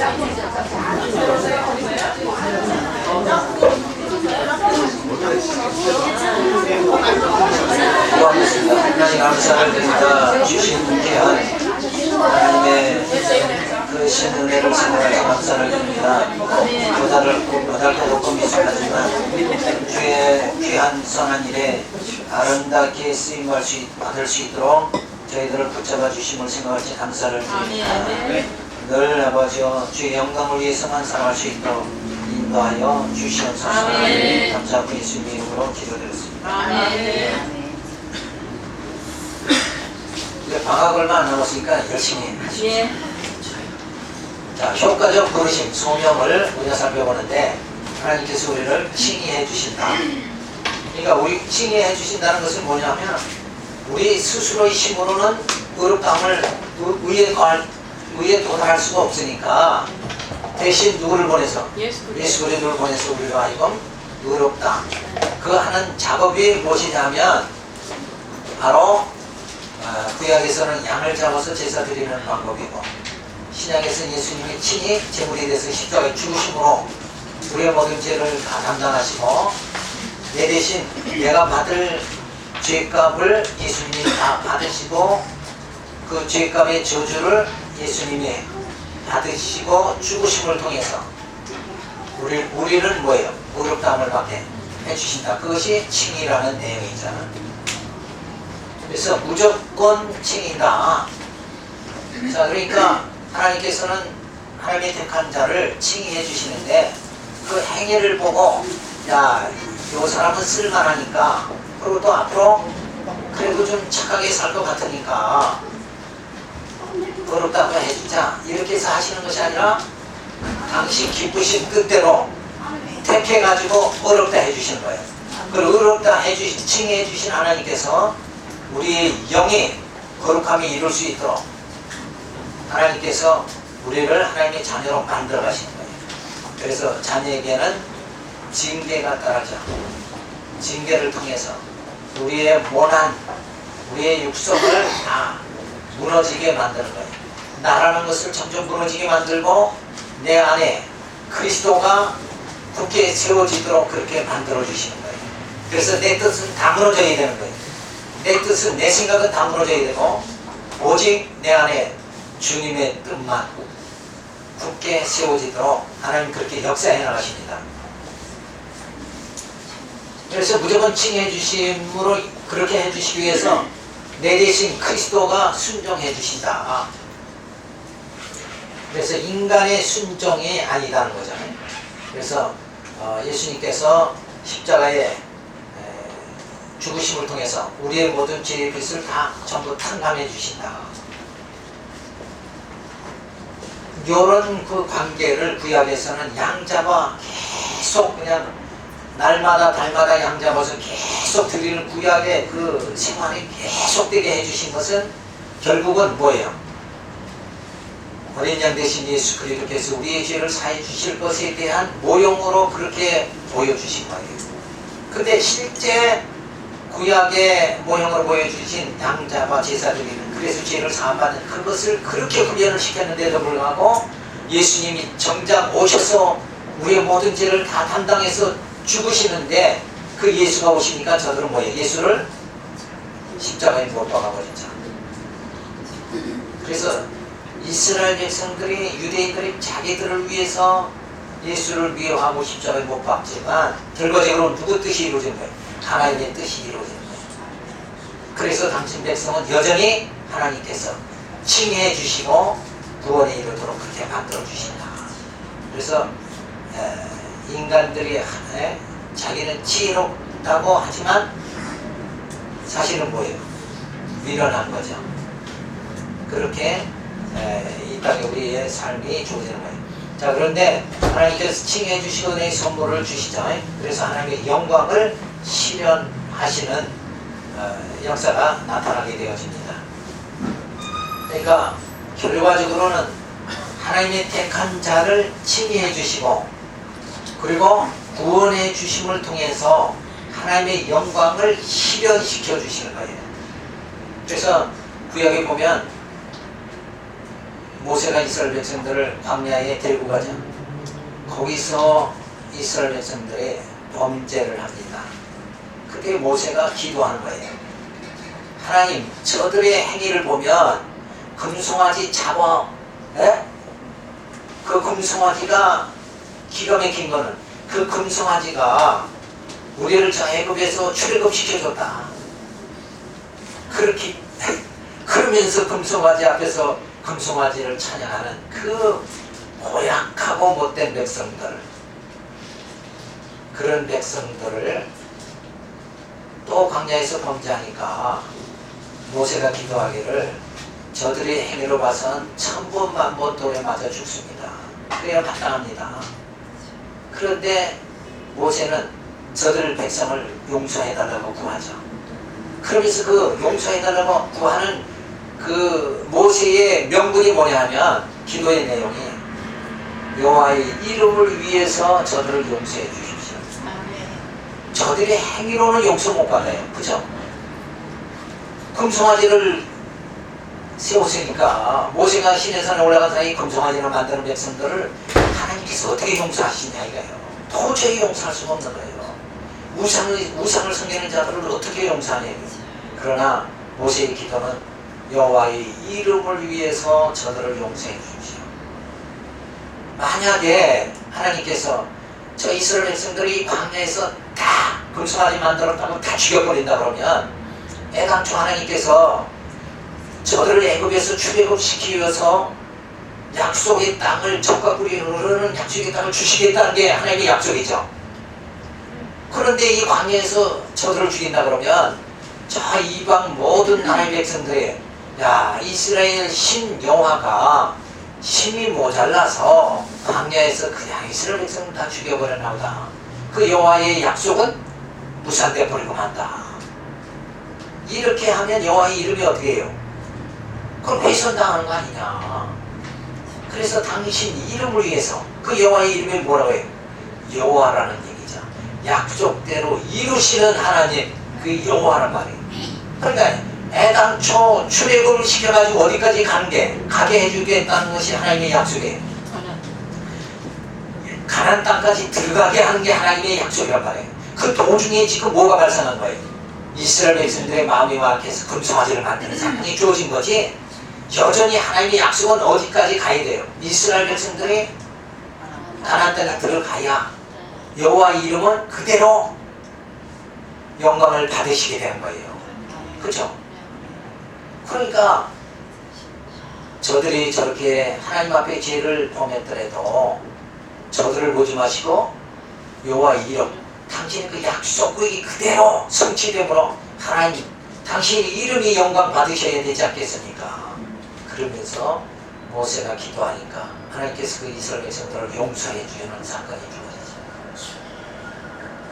하나님 감사를 드립니다. 주신 귀한 하나님의 그 신은혜를 생각해서 감사를 드립니다. 보잘것없고 미숙하지만 주의 귀한 선한 일에 아름답게 받을 수 있도록 저희들을 붙잡아 주심을 생각하지 감사를 드립니다. 늘 아버지여 주의 영광을 위해서만 살아갈 수 있도록 인도하여 주시옵소서. 감사하고 예수님의 이름으로 기도드렸습니다. 방학 얼마 안 남았으니까 열심히 하십시오. 자, 효과적 부르심, 소명을 우리가 살펴보는데 하나님께서 우리를 칭의해 주신다. 그러니까 우리 칭의해 주신다는 것은 뭐냐면 우리 스스로의 힘으로는 의롭다함을 의에 도달할 수가 없으니까 대신 누구를 보내서 예수 그리스도를 보내서 우리로 하여금 의롭다 그 하는 작업이 무엇이냐면 바로 구약에서는 양을 잡아서 제사 드리는 방법이고 신약에서는 예수님이 친히 제물이 돼서 십자가에 죽으심으로 우리의 모든 죄를 다 담당하시고 내 대신 내가 받을 죄값을 예수님이 다 받으시고 그 죄값의 저주를 예수님이 받으시고 죽으심을 통해서 우리는 뭐예요? 의롭다함을 받게 해주신다. 그것이 칭의라는 내용이잖아. 그래서 무조건 칭의다. 자, 그러니까 하나님께서는 하나님의 택한 자를 칭의해 주시는데 그 행위를 보고 야, 이 사람은 쓸만하니까 그리고 또 앞으로 그래도 좀 착하게 살 것 같으니까 의롭다고 해주자 이렇게 해서 하시는 것이 아니라 당신 기쁘신 뜻대로 택해가지고 의롭다 해주시는 거예요. 그 의롭다 칭의해 주신 하나님께서 우리의 영이 거룩함이 이룰 수 있도록 하나님께서 우리를 하나님의 자녀로 만들어 가시는 거예요. 그래서 자녀에게는 징계가 따르죠. 징계를 통해서 우리의 모난, 우리의 육성을 다 무너지게 만드는 거예요. 나라는 것을 점점 무너지게 만들고 내 안에 그리스도가 굳게 세워지도록 그렇게 만들어 주시는 거예요. 그래서 내 뜻은 다 무너져야 되는 거예요. 내 뜻은, 내 생각은 다 무너져야 되고 오직 내 안에 주님의 뜻만 굳게 세워지도록 하나님 그렇게 역사해 나가십니다. 그래서 무조건 칭해 주심으로 그렇게 해주시기 위해서 내 대신 그리스도가 순종해 주신다. 그래서 인간의 순종이 아니다는 거잖아요. 그래서 예수님께서 십자가에 죽으심을 통해서 우리의 모든 죄의 빚을 다 전부 탕감해 주신다. 이런 그 관계를 구약에서는 양 잡아 계속 그냥 날마다 달마다 양 잡아서 계속 드리는 구약의 그 생활이 계속되게 해주신 것은 결국은 뭐예요? 어린 양 대신 예수 그리스도께서 우리의 죄를 사해 주실 것에 대한 모형으로 그렇게 보여주신 거예요. 근데 실제 구약의 모형으로 보여주신 양 잡아 제사 드리는 그래서 죄를 사함받는 그것을 그렇게 훈련을 시켰는데도 불구하고 예수님이 정작 오셔서 우리의 모든 죄를 다 담당해서 죽으시는데 그 예수가 오시니까 저들은 뭐예요? 예수를 십자가에 못 박아버렸죠. 그래서 이스라엘 백성들이 유대인들이 자기들을 위해서 예수를 미워하고 십자가에 못 박지만 결과적으로 누구 뜻이 이루어진 거예요? 하나님의 뜻이 이루어진 거예요. 그래서 당신 백성은 여전히 하나님께서 칭의해 주시고 구원에 이르도록 그렇게 만들어 주신다. 그래서 인간들이 자기는 지혜롭다고 하지만 사실은 뭐예요? 미련한 거죠. 그렇게 이 땅에 우리의 삶이 주어지는 거예요. 자, 그런데 하나님께서 칭해 주시고 내 선물을 주시죠. 그래서 하나님의 영광을 실현하시는 역사가 나타나게 되어집니다. 그러니까 결과적으로는 하나님의 택한 자를 칭의해 주시고 그리고 구원해 주심을 통해서 하나님의 영광을 실현시켜 주시는 거예요. 그래서 구약에 보면 모세가 이스라엘 백성들을 광야에 데리고 가자. 거기서 이스라엘 백성들의 범죄를 합니다. 그때 모세가 기도하는 거예요. 하나님, 저들의 행위를 보면 금송아지 잡아. 에? 그 금송아지가 기가 막힌 거는 그 금송아지가 우리를 저 애굽에서 출애굽시켜줬다. 그렇게 그러면서 금송아지 앞에서 금송아지를 찬양하는 그 고약하고 못된 백성들, 그런 백성들을 또 광야에서 범죄하니까 모세가 기도하기를 저들의 행위로 봐선 천번 만번 돌에 맞아 죽습니다. 그래야 마땅합니다. 그런데 모세는 저들 백성을 용서해달라고 구하죠. 그러면서 그 용서해달라고 구하는 그 모세의 명분이 뭐냐 하면 기도의 내용이 여호와의 이름을 위해서 저들을 용서해 주십시오. 저들의 행위로는 용서 못 받아요. 그죠? 금송아지를 세우시니까 모세가 시내산에 올라가서 이 금송아지를 만드는 백성들을 하나님께서 어떻게 용서하시냐 이거예요. 도저히 용서할 수가 없는 거예요. 우상을 섬기는 자들을 어떻게 용서하냐. 그러나 모세의 기도는 여호와의 이름을 위해서 저들을 용서해 주십시오. 만약에 하나님께서 저 이스라엘 백성들이 광야에서 다 금송아지 만들었다고 다 죽여버린다 그러면 애당초 하나님께서 저들을 애굽에서 출애굽시키기 위해서 약속의 땅을 적과 꿀이 흐르는 약속의 땅을 주시겠다는 게 하나님의 약속이죠. 그런데 이 광야에서 저들을 죽인다 그러면 저 이방 모든 나라의 백성들이 야, 이스라엘 신 여호와가 힘이 모자라서 광야에서 그냥 이스라엘 백성을 다 죽여버렸나 보다. 그 여호와의 약속은 무산돼 버리고 만다. 이렇게 하면 여호와의 이름이 어떻게 해요? 그걸 훼손당하는 거 아니냐. 그래서 당신 이름을 위해서 그 여호와의 이름이 뭐라고 해요? 여호와라는 얘기죠. 약속대로 이루시는 하나님, 그 여호와란 말이에요. 그러니까 애당초 출애굽을 시켜가지고 어디까지 가게 해주겠다는 것이 하나님의 약속이에요. 가나안 땅까지 들어가게 하는 게 하나님의 약속이란 말이에요. 그 도중에 지금 뭐가 발생한 거예요? 이스라엘 백성들의 마음이 완악해서 금송아지를 만드는 사건이 주어진 거지. 여전히 하나님의 약속은 어디까지 가야 돼요? 이스라엘 백성들이 가나안 땅에 들어가야 여호와 이름은 그대로 영광을 받으시게 되는 거예요. 그렇죠? 그러니까 저들이 저렇게 하나님 앞에 죄를 범했더라도 저들을 보지 마시고 여호와 이름, 당신의 그 약속 그 그대로 성취되므로 하나님, 당신의 이름이 영광 받으셔야 되지 않겠습니까? 그러면서 모세가 기도하니까 하나님께서 그 이스라엘 백성들을 용서해 주는 사건이 주어졌어요.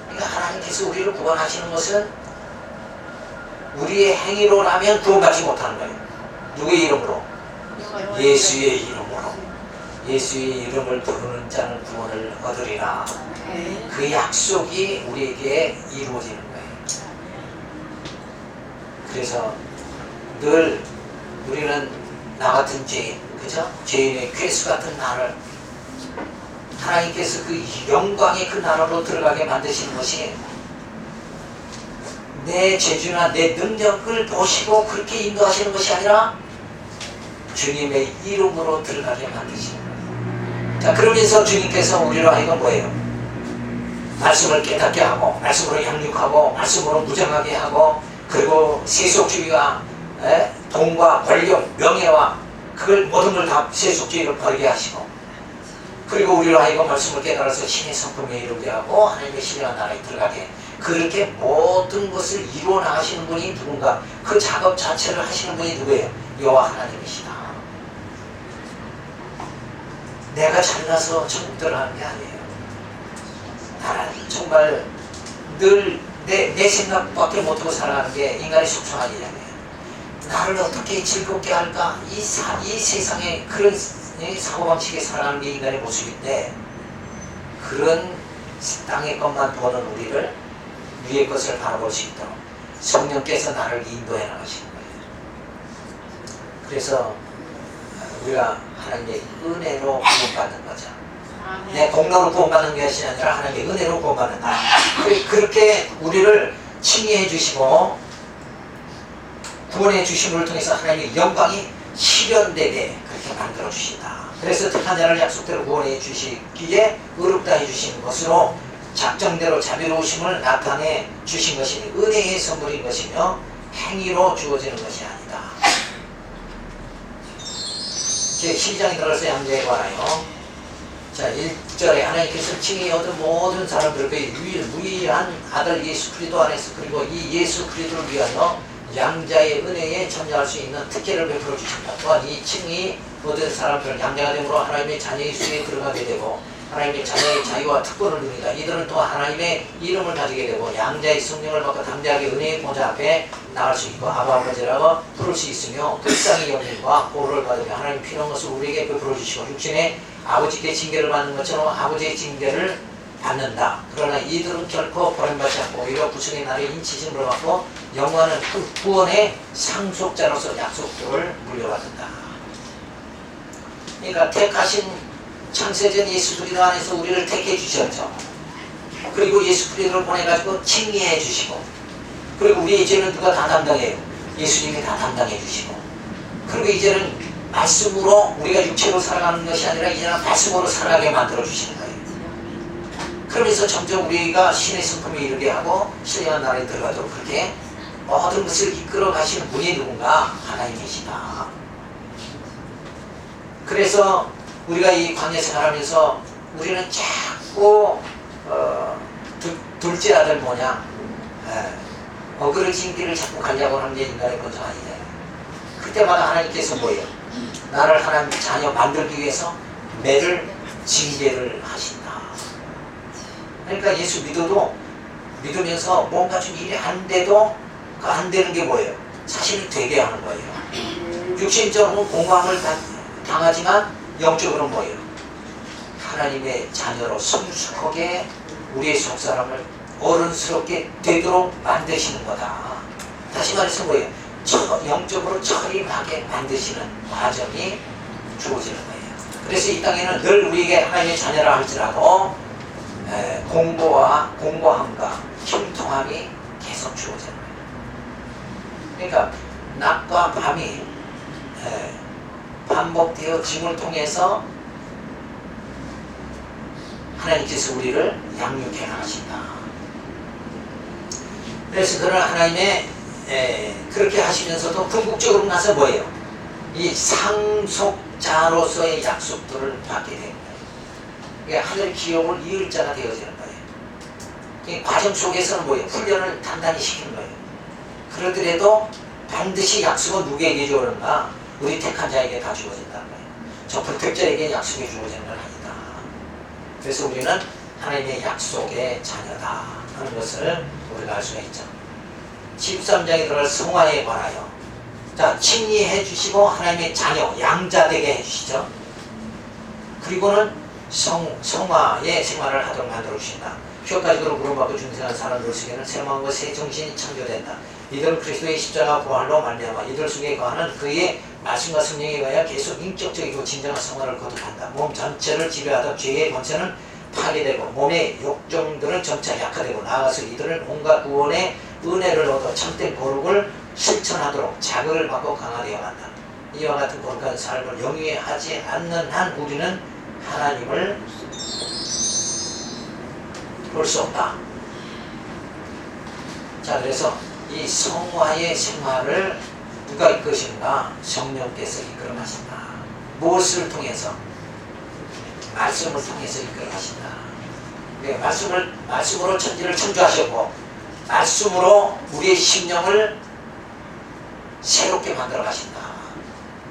그러니까 하나님께서 우리를 구원하시는 것은 우리의 행위로라면 구원받지 못하는 거예요. 누구의 이름으로? 예수의 이름으로. 예수의 이름을 부르는 자는 구원을 얻으리라. 그 약속이 우리에게 이루어지는 거예요. 그래서 늘 우리는 나 같은 죄인, 그죠? 죄인의 괴수 같은 나를 하나님께서 그 영광의 그 나라로 들어가게 만드시는 것이 내 죄주나 내 능력을 보시고 그렇게 인도하시는 것이 아니라 주님의 이름으로 들어가게 만드시는 거예요. 자, 그러면서 주님께서 우리로 하여금 뭐예요? 말씀을 깨닫게 하고, 말씀으로 양육하고, 말씀으로 무장하게 하고, 그리고 세속주의와 돈과 권력, 명예와 그걸 모든 걸 다 세속주의를 버리게 하시고, 그리고 우리로 하여금 말씀을 깨달아서 신의 성품에 이르게 하고 하나님의 신의 나라에 들어가게, 그렇게 모든 것을 이루어 나가시는 분이 누군가, 그 작업 자체를 하시는 분이 누구예요? 여호와 하나님이시다. 내가 잘나서 천국 들어가는 게 아니에요. 나는 정말 늘 내 생각밖에 못하고 살아가는 게 인간의 속성한 일이에요. 나를 어떻게 즐겁게 할까? 이 세상에 그런 사고방식에 살아가는 게 인간의 모습인데, 그런 땅의 것만 보는 우리를 위의 것을 바라볼 수 있도록 성령께서 나를 인도해 나가시는 거예요. 그래서 우리가 하나님의 은혜로 구원받는 거죠. 내 공로로 구원받는 것이 아니라 하나님의 은혜로 구원받는다. 그렇게 우리를 칭의해 주시고 구원해 주심을 통해서 하나님의 영광이 실현되게 그렇게 만들어 주신다. 그래서 택한 자를 약속대로 구원해 주시기에 의롭다 해 주신 것으로 작정대로 자비로우심을 나타내 주신 것이니 은혜의 선물인 것이며 행위로 주어지는 것이 아니다. 제 12장에 들어서 양자에 관하여 자 1절에 하나님께서 칭의 얻은 모든 사람들을 그의 유일무이한 아들 예수 그리스도 안에서 그리고 이 예수 그리스도를 위하여 양자의 은혜에 참여할 수 있는 특혜를 베풀어 주신다. 또한 이 칭의 얻은 사람들은 양자가 되므로 하나님의 자녀의 수에 들어가게 되고 하나님의 자녀의 자유와 특권을 누린다. 이들은 또 하나님의 이름을 가지게 되고 양자의 성령을 받고 담대하게 은혜의 보좌 앞에 나갈 수 있고 아바 아버지라고 부를 수 있으며 불쌍히 여김과 보호를 받으며 하나님 필요한 것을 우리에게 베풀어 주시고 육신의 아버지께 징계를 받는 것처럼 아버지의 징계를 받는다. 그러나 이들은 결코 버림받지 않고 오히려 구속의 날에 인치심을 받고 영원한 구원의 상속자로서 약속들을 물려받는다. 그러니까 택하신 창세전 예수 그리스도 안에서 우리를 택해 주셨죠. 그리고 예수 그리스도를 보내가지고 칭의해 주시고 그리고 우리의 죄는 누가 다 담당해요? 예수님이 다 담당해 주시고 그리고 이제는 말씀으로 우리가 육체로 살아가는 것이 아니라 이제는 말씀으로 살아가게 만들어 주시는 거예요. 그러면서 점점 우리가 신의 성품에 이르게 하고 신령한 나라에 들어가도록 그렇게 모든 것을 이끌어 가시는 분이 누군가 하나님이시다. 그래서 우리가 이 광야 생활하면서 우리는 자꾸 둘째 아들 모양 어그러진 길을 자꾸 가려고 하는 게 인간의 본성 아니냐. 그때마다 하나님께서 뭐예요? 나를 하나님 자녀 만들기 위해서 매를 징계를 하신다. 그러니까 예수 믿으면서 뭔가 좀 일이 안 돼도 그 안 되는 게 뭐예요? 자신을 되게 하는 거예요. 육신적으로 공감을 당하지만 영적으로는 뭐예요? 하나님의 자녀로 성숙하게 우리의 속사람을 어른스럽게 되도록 만드시는 거다. 다시 말해서 뭐예요? 영적으로 처림하게 만드시는 과정이 주어지는 거예요. 그래서 이 땅에는 늘 우리에게 하나님의 자녀라 할지라도 공고함과 형통함이 계속 주어지는 거예요. 그러니까 낮과 밤이 반복되어짐을 통해서 하나님께서 우리를 양육해 나가신다. 그래서 그런 하나님의 그렇게 하시면서도 궁극적으로 나서 뭐예요? 이 상속자로서의 약속들을 받게 되는 거예요. 이게 하늘의 기업을 이을 자가 되어지는 거예요. 이 과정 속에서는 뭐예요? 훈련을 단단히 시키는 거예요. 그러더라도 반드시 약속은 누구에게 주어는가? 우리 택한 자에게 다 주어진다는 거예요. 저 불택자에게 약속이 주어지는 건 아니다. 그래서 우리는 하나님의 약속의 자녀다 하는 것을 우리가 알 수가 있죠. 13장에 들어갈 성화에 관하여 자 칭의해 주시고 하나님의 자녀 양자되게 해주시죠. 그리고는 성화의 생활을 하도록 만들어 주신다. 휴업까지도 구원받고 중생한 사람들 속에는 새 마음과 새 정신이 창조된다. 이들은 그리스도의 십자가 부활로 말미암아 이들 속에 거하는 그의 말씀과 성령에 의하여 계속 인격적이고 진정한 성화를 거듭한다. 몸 전체를 지배하던 죄의 권세는 파괴되고 몸의 욕정들은 점차 약화되고 나아가서 이들은 온갖 구원의 은혜를 얻어 참된 거룩을 실천하도록 자극을 받고 강화되어 간다. 이와 같은 거룩한 삶을 영위하지 않는 한 우리는 하나님을 볼 수 없다. 자, 그래서 이 성화의 생활을 누가 이끄신가? 성령께서 이끌어 가신다. 무엇을 통해서? 말씀을 통해서 이끌어 가신다. 네, 말씀으로 천지를 창조하셨고 말씀으로 우리의 심령을 새롭게 만들어 가신다.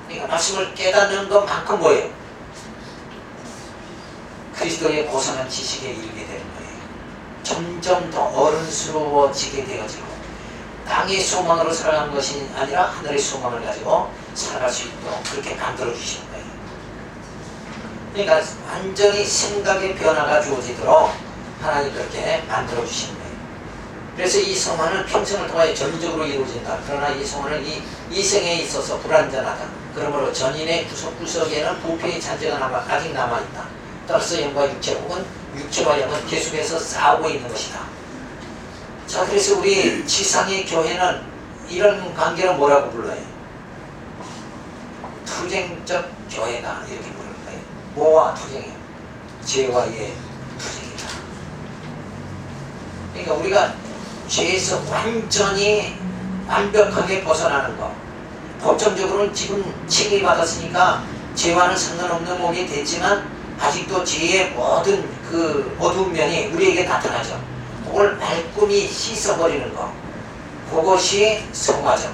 그러니까 말씀을 깨닫는 것만큼 뭐예요? 그리스도의 고상한 지식에 이르게 되는 거예요. 점점 더 어른스러워지게 되어지고 땅의 소망으로 살아가는 것이 아니라 하늘의 소망을 가지고 살아갈 수 있도록 그렇게 만들어 주시는 거예요. 그러니까 완전히 생각의 변화가 주어지도록 하나님 그렇게 만들어 주시는 거예요. 그래서 이 성화는 평생을 통하여 전적으로 이루어진다. 그러나 이 성화는 이 생에 있어서 불완전하다. 그러므로 전인의 구석구석에는 부패의 잔재가 아직 남아있다. 따라서 영과 육체 혹은 육체와 영은 계속해서 싸우고 있는 것이다. 자, 그래서 우리 지상의 교회는 이런 관계를 뭐라고 불러요? 투쟁적 교회다, 이렇게 부르는 거예요. 뭐와 투쟁이요? 죄와의 투쟁이다. 그러니까 우리가 죄에서 완벽하게 벗어나는 거. 법정적으로는 지금 칭의받았으니까 죄와는 상관없는 몸이 됐지만 아직도 죄의 모든 그 어두운 면이 우리에게 나타나죠. 그걸 말끔히 씻어버리는 거. 그것이 성화죠.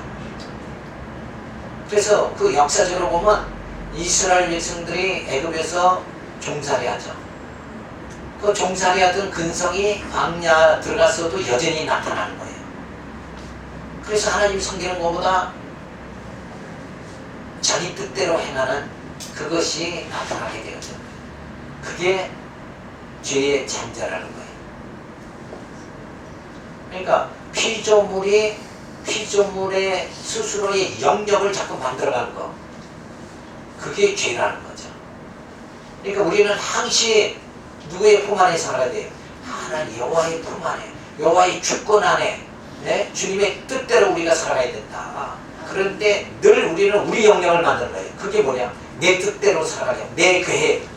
그래서 그 역사적으로 보면 이스라엘 백성들이 애굽에서 종살이 하죠. 그 종살이 하던 근성이 광야 들어갔어도 여전히 나타나는 거예요. 그래서 하나님 섬기는 것보다 자기 뜻대로 행하는 그것이 나타나게 되었죠. 그게 죄의 잔재라는 거예요. 그러니까 피조물의 스스로의 영역을 자꾸 만들어가는 거, 그게 죄라는 거죠. 그러니까 우리는 항시 누구의 품 안에 살아야 돼요? 하나님 여호와의 품 안에, 여호와의 주권 안에, 네? 주님의 뜻대로 우리가 살아가야 된다. 그런데 늘 우리는 우리 영역을 만드는 거예요. 그게 뭐냐? 내 뜻대로 살아가려, 내 계획,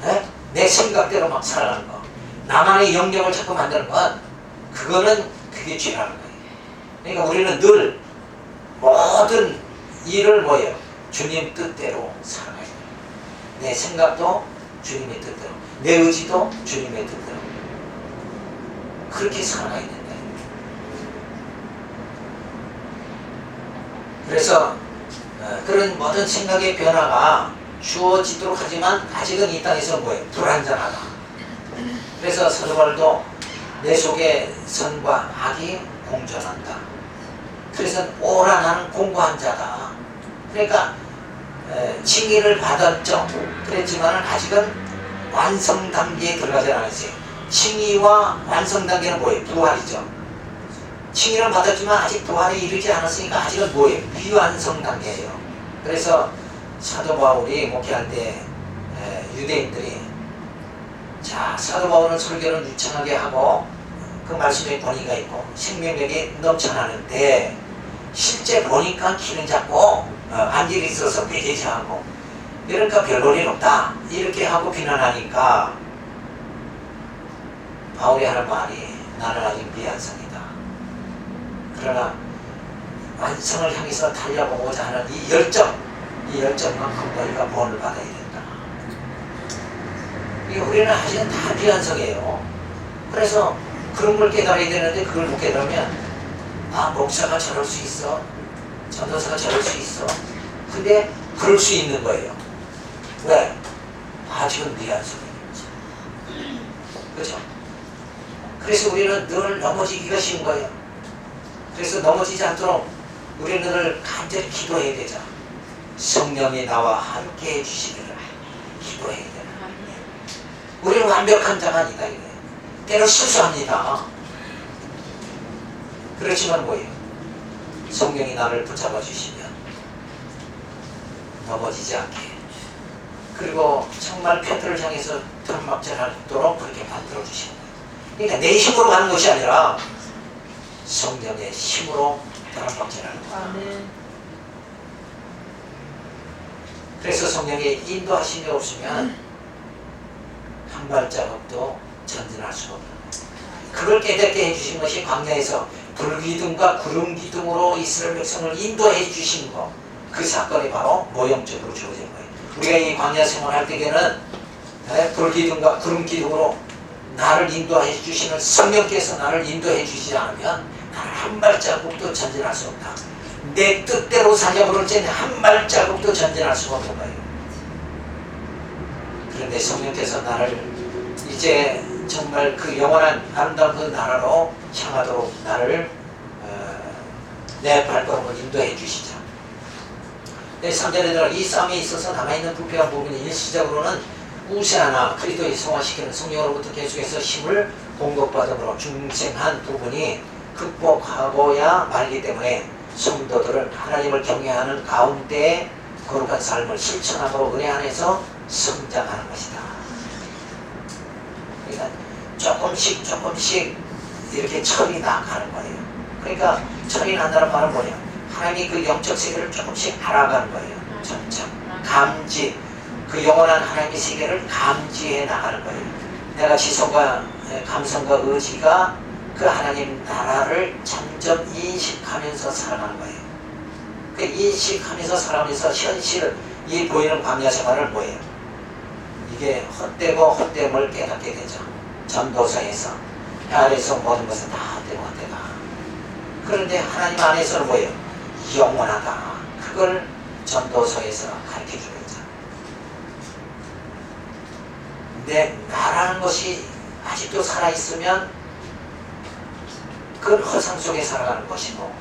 네? 내 생각대로 막 살아가는 거, 나만의 영역을 자꾸 만드는 건 그게 죄라는 거예요. 그러니까 우리는 늘 모든 일을 뭐예요? 주님 뜻대로 살아가야 돼요. 내 생각도 주님의 뜻대로, 내 의지도 주님의 뜻대로, 그렇게 살아가야 된다. 그래서 그런 모든 생각의 변화가 주어지도록 하지만 아직은 이 땅에서 뭐예요? 불완전하다. 그래서 사도 바울도 내 속에 선과 악이 공존한다. 그래서 오라 나는 공고한 자다. 그러니까 칭의를 받았죠. 그랬지만 아직은 완성 단계에 들어가지 않았어요. 칭의와 완성 단계는 뭐예요? 부활이죠. 칭의를 받았지만 아직 부활에 이르지 않았으니까 아직은 뭐예요? 미완성 단계예요. 그래서 사도 바울이 목회할 때 유대인들이, 자, 사도 바울은 설교를 유창하게 하고 그 말씀에 권위가 있고 생명력이 넘쳐나는데 실제 보니까 키는 작고 안질이 있어서 배제시하고 그러니까 별 볼일 없다, 이렇게 하고 비난하니까 바울이 하는 말이, 나는 아직 미완성이다. 그러나 완성을 향해서 달려보고자 하는 이 열정만큼 너희가 본을 받아야 된다. 우리는 아직은 다 미완성이에요. 그래서 그런 걸 깨달아야 되는데 그걸 못 깨달으면, 아, 목사가 저럴 수 있어, 전도사가 저럴 수 있어. 근데 그럴 수 있는 거예요. 왜? 아직은 미완성이죠. 그렇죠? 그래서 우리는 늘 넘어지기가 쉬운 거예요. 그래서 넘어지지 않도록 우리는 늘 간절히 기도해야 되죠. 성령이 나와 함께 해주시기를 기도해야 돼요. 우리는 완벽한 자가 아니다 이거예요. 때로 실수합니다. 그렇지만 뭐예요? 성령이 나를 붙잡아 주시면 넘어지지 않게, 그리고 정말 페트를 향해서 털막질하도록 그렇게 만들어 주시는 거예요. 그러니까 내 힘으로 가는 것이 아니라 성령의 힘으로 털막질하는 거예요. 그래서 성령의 인도하심이 없으면 한 발자국도 전진할 수가 없는 거예요. 그걸 깨닫게 해주신 것이 광야에서 불기둥과 구름기둥으로 이스라엘 백성을 인도해 주신 것, 그 사건이 바로 모형적으로 주어진 거예요. 우리가 이 광야 생활할 때에는 불기둥과 구름기둥으로 나를 인도해 주시는 성령께서 나를 인도해 주시지 않으면 나는 한 발자국도 전진할 수 없다. 내 뜻대로 살려고 그럴 때는 한 발자국도 전진할 수가 없는 거예요. 그런데 성령께서 나를 이제 정말 그 영원한 아름다운 그 나라로 향하도록 나를 내 발걸음을 인도해 주시죠. 3절에 들어 이 싸움에 있어서 남아있는 불필요한 부분이 일시적으로는 우세하나 그리스도의 성화시키는 성령으로부터 계속해서 힘을 공급받음으로 중생한 부분이 극복하고야 말기 때문에 성도들은 하나님을 경외하는 가운데 거룩한 삶을 실천함으로 은혜 안에서 성장하는 것이다. 그러니까 조금씩 이렇게 철이 나가는 거예요. 그러니까 철이 난다는 말은 뭐냐? 하나님이 그 영적 세계를 조금씩 알아가는 거예요. 점점 감지, 그 영원한 하나님의 세계를 감지해 나가는 거예요. 내가 지성과 감성과 의지가 그 하나님 나라를 점점 인식하면서 살아가는 거예요. 그 인식하면서 살아가면서 현실을, 이 보이는 광야 생활을 뭐예요? 이게 헛되고 헛됨을 깨닫게 되죠. 전도서에서 아래서 모든 것은 다 헛되고 헛되다. 그런데 하나님 안에서는 뭐예요? 영원하다. 그걸 전도서에서 가르쳐주고 있죠. 내 나라는 것이 아직도 살아있으면 그건 허상 속에 살아가는 것이고,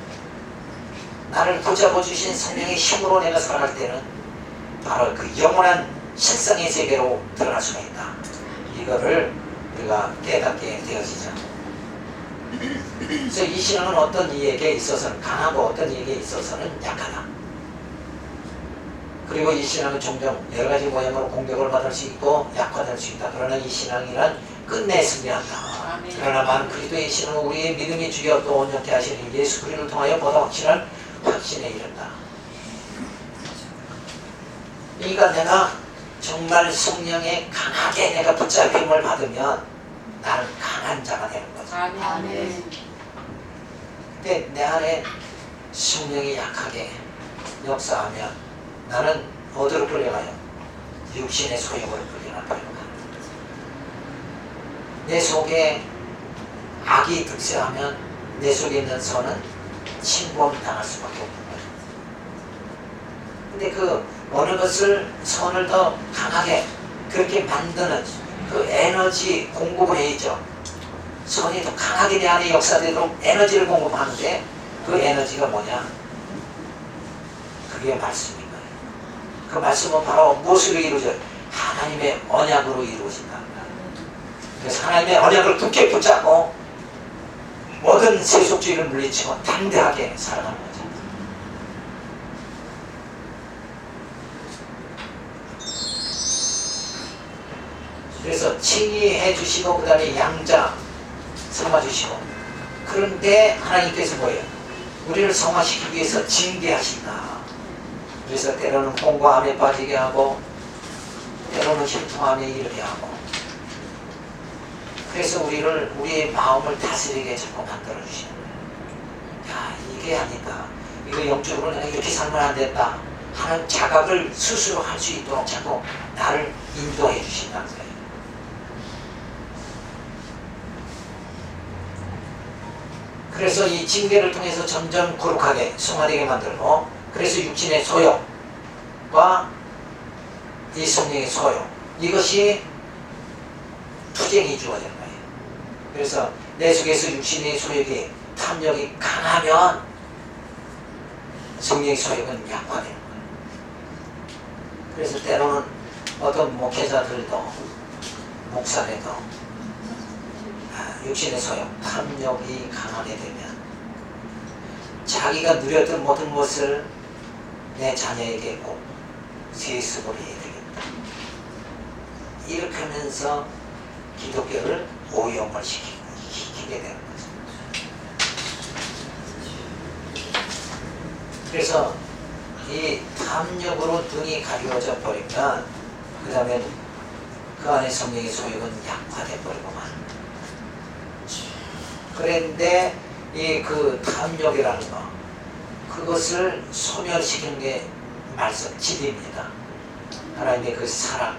나를 붙잡아 주신 생명의 힘으로 내가 살아갈 때는 바로 그 영원한 실상의 세계로 들어갈 수가 있다. 이거를 우리가 깨닫게 되어지죠. 그래서 이 신앙은 어떤 이에게 있어서는 강하고 어떤 이에게 있어서는 약하다. 그리고 이 신앙은 종종 여러 가지 모양으로 공격을 받을 수 있고 약화될 수 있다. 그러나 이 신앙이란 끝내 승리한다. 그러나만 그리스도의 신앙은 우리의 믿음이 주여 또 온전케 하시는 예수 그리스도를 통하여 보다 확실한 확신에 이른다. 그러니까 내가 정말 성령에 강하게 내가 붙잡힘을 받으면 나는 강한 자가 되는 거죠. 아멘. 근데 내 안에 성령이 약하게 역사하면 나는 어디로 끌려가요? 육신의 소욕을 끌려가요. 내 속에 악이 득세하면 내 속에 있는 선은 침범당할 수밖에 없는 거예요. 근데 그 어느 것을 선을 더 강하게 그렇게 만드는 그 에너지 공급을 해야죠. 선이 더 강하게 내 안에 역사되도록 에너지를 공급하는데 그 에너지가 뭐냐? 그게 말씀인 거예요. 그 말씀은 바로 무엇으로 이루어져요? 하나님의 언약으로 이루어진다. 그래서 하나님의 언약을 굳게 붙잡고 모든 세속주의를 물리치고 담대하게 살아가는 거죠. 그래서 칭의해 주시고 그 다음에 양자 삼아주시고, 그런데 하나님께서 뭐예요? 우리를 성화시키기 위해서 징계하신다. 그래서 때로는 공고함에 빠지게 하고 때로는 힘통함에 이르게 하고, 그래서 우리의 마음을 다스리게 자꾸 만들어주시는 거예요. 야, 이게 아니다. 이거 영적으로 내가 이렇게 살면 안 된다 하는 자각을 스스로 할 수 있도록 자꾸 나를 인도해 주신다는 거예요. 그래서 이 징계를 통해서 점점 거룩하게 성화되게 만들고, 그래서 육신의 소욕과 이 성령의 소욕, 이것이 투쟁이 주어지는 거예요. 그래서 내 속에서 육신의 소욕이 탐욕이 강하면 성령의 소욕은 약화되는 거예요. 그래서 때로는 어떤 목회자들도 목사들도 육신의 소욕, 탐욕이 강하게 되면 자기가 누렸던 모든 것을 내 자녀에게 꼭 세습을 해야 되겠다. 이렇게 하면서 기독교를 오염을 시키게 되는 거죠. 그래서 이 탐욕으로 눈이 가리워져 버리면 그 다음에 그 안에 성령의 소욕은 약화돼 버리고 마는 거예요. 그런데 이 그 탐욕이라는 거, 그것을 소멸시키는 게 말씀 진리입니다. 하나님의 그 사랑,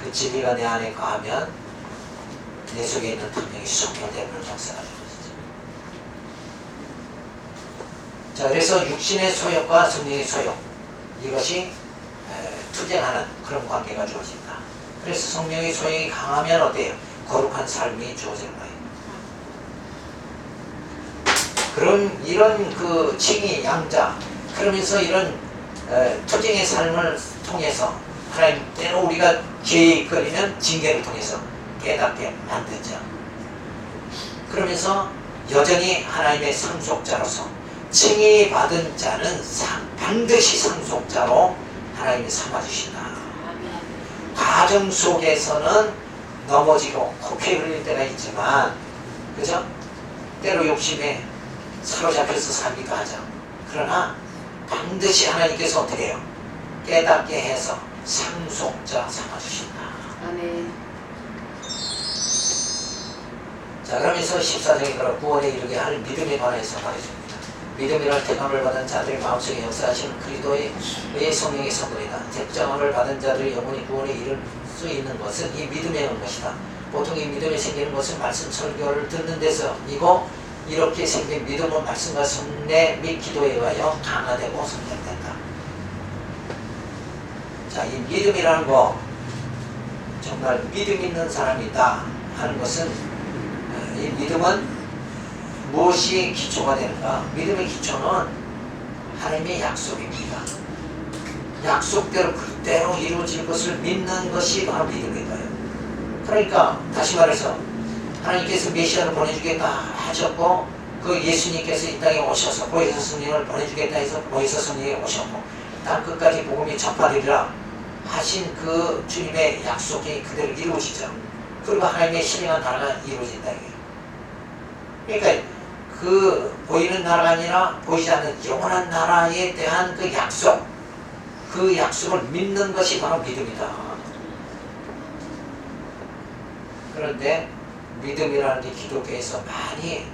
그 진리가 내 안에 가하면 내 속에 있는 탐욕이 소멸되는 역사가 되는 것이죠. 자, 그래서 육신의 소욕과 성령의 소욕, 이것이 투쟁하는 그런 관계가 주어진다. 그래서 성령의 소욕이 강하면 어때요? 거룩한 삶이 주어지는 거예요. 그런 이런 그 칭의 양자, 그러면서 이런 투쟁의 삶을 통해서 하나님 때로 우리가 죄에 이끌리면 징계를 통해서 깨닫게 만들죠. 그러면서 여전히 하나님의 상속자로서 칭의 받은 자는 반드시 상속자로 하나님이 삼아주신다. 가정 속에서는 넘어지고 코피 흘릴 때가 있지만, 그죠? 때로 욕심에 사로잡혀서 살기도 하죠. 그러나 반드시 하나님께서 어떻게 해요? 깨닫게 해서 상속자 삼아주신다. 아멘. 자, 그러면서 14장에 따라 구원에 이르게 할 믿음에 관해서 말해줍니다. 믿음이란 택함을 받은 자들의 마음속에 역사하시는 그리스도의 성령의 선물이다. 택정함을 받은 자들의 영혼이 구원에 이를 수 있는 것은 이 믿음에 온 것이다. 보통 이 믿음이 생기는 것은 말씀 설교를 듣는 데서이고, 이렇게 생긴 믿음은 말씀과 성례 및 기도에 의하여 강화되고 성장된다. 자, 이 믿음이라는 거, 정말 믿음 있는 사람이다 하는 것은, 이 믿음은 무엇이 기초가 되는가? 믿음의 기초는 하나님의 약속입니다. 약속대로 그대로 이루어질 것을 믿는 것이 바로 믿음인 거예요. 그러니까 다시 말해서 하나님께서 메시아를 보내주겠다 하셨고, 그 예수님께서 이 땅에 오셔서 보혜사 성령을 보내주겠다 해서 보혜사 성령이 오셨고, 땅 끝까지 복음이 전파되리라 하신 그 주님의 약속이 그대로 이루어지죠. 그리고 하나님의 신령한 나라가 이루어진다. 그러니까 그 보이는 나라가 아니라 보이지 않는 영원한 나라에 대한 그 약속, 그 약속을 믿는 것이 바로 믿음이다. 그런데 믿음이라는 게 기독교에서 많이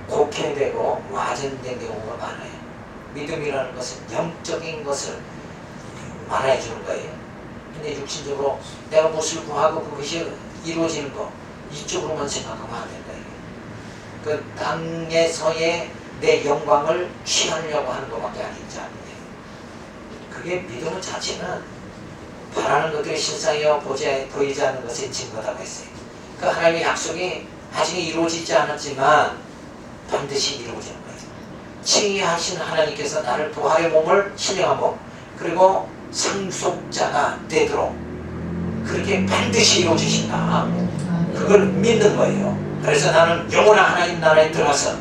곡해되고 와전된 경우가 많아요. 믿음이라는 것은 영적인 것을 말해 주는 거예요. 근데 육신적으로 내가 무엇을 구하고 그것이 이루어지는 거, 이쪽으로만 생각하면 안 된다. 그 땅에서의 내 영광을 취하려고 하는 것밖에 아니지 않느냐. 그게 믿음 자체는 바라는 것들이 실상이여 보이지 않는 것의 증거다고 했어요. 그 하나님의 약속이 아직 이루어지지 않았지만 반드시 이루어지는 거예요. 칭의하신 하나님께서 나를 부활의 몸을 신령한 몸, 그리고 상속자가 되도록 그렇게 반드시 이루어지신다. 그걸 믿는 거예요. 그래서 나는 영원한 하나님 나라에 들어가서